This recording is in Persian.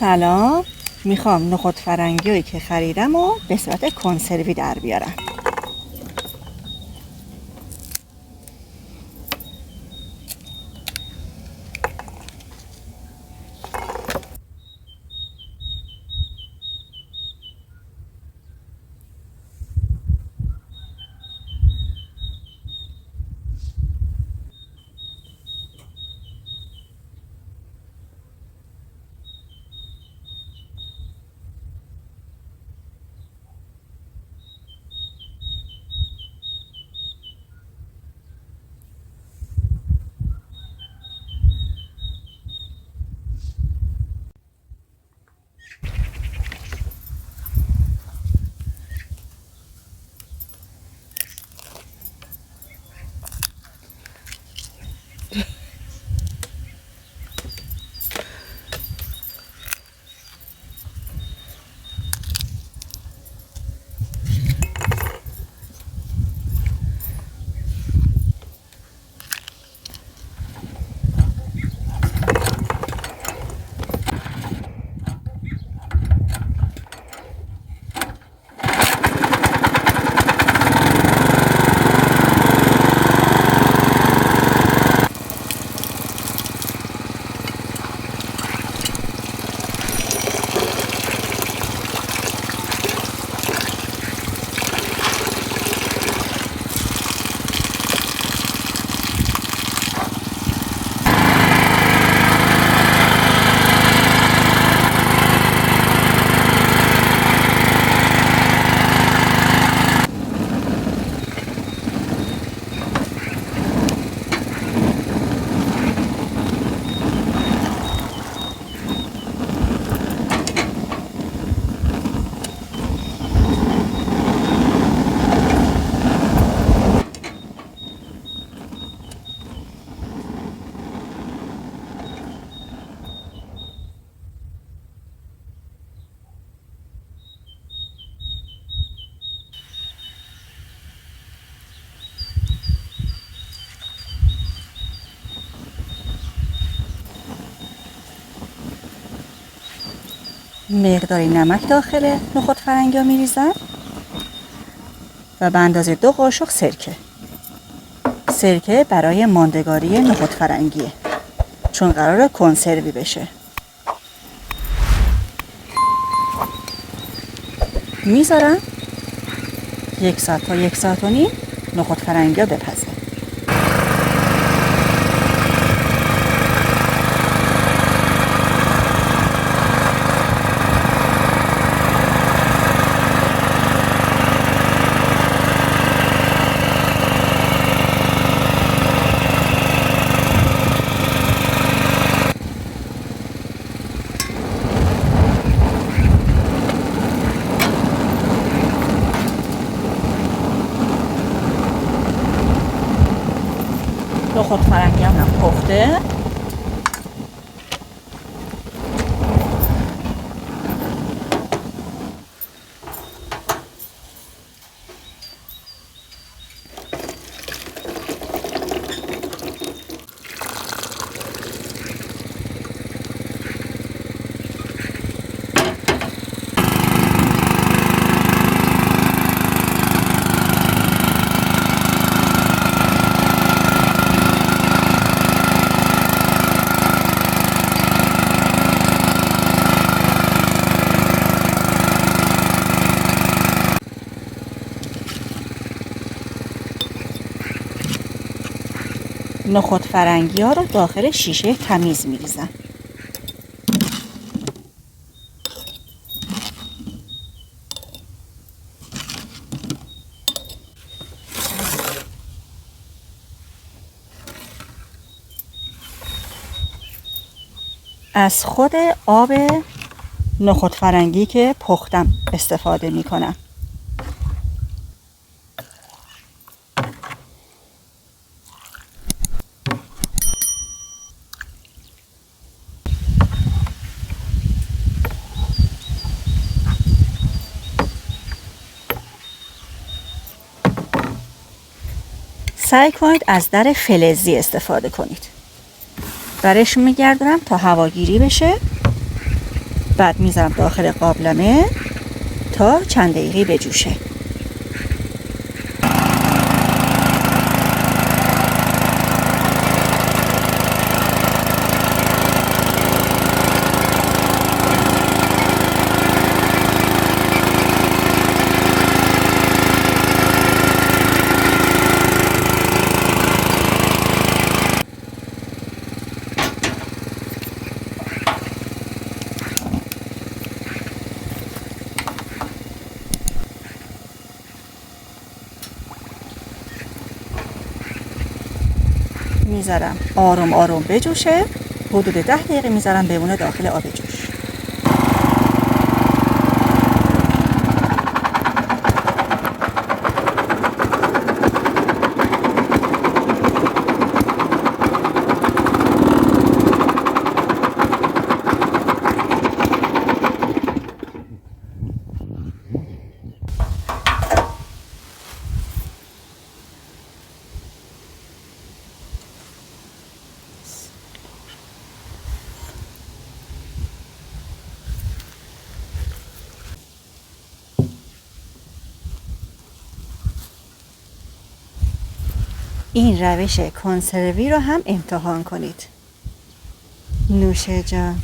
سلام، میخوام نخود فرنگیایی که خریدم و به صورت کنسروی در بیارم. مقداری نمک داخل نخود فرنگی ها میریزم و به اندازه 2 قاشق سرکه برای ماندگاری نخود فرنگیه، چون قراره کنسروی بشه. میذارم 1 ساعت تا 1 ساعت و نیم نخود فرنگی ها بپزه. نخود فرنگی هم پخته. نخود فرنگی ها رو داخل شیشه تمیز میریزم. از خود آب نخود فرنگی که پختم استفاده میکنم. سعی کنید از در فلزی استفاده کنید. برش میگردونم تا هواگیری بشه بعد میذارم داخل قابلمه تا چند دقیقه بجوشه. میذارم آروم آروم بجوشه. حدود 10 دقیقه میذارم بمونه داخل آب جوش. این روش کنسروی رو هم امتحان کنید. نوش جان.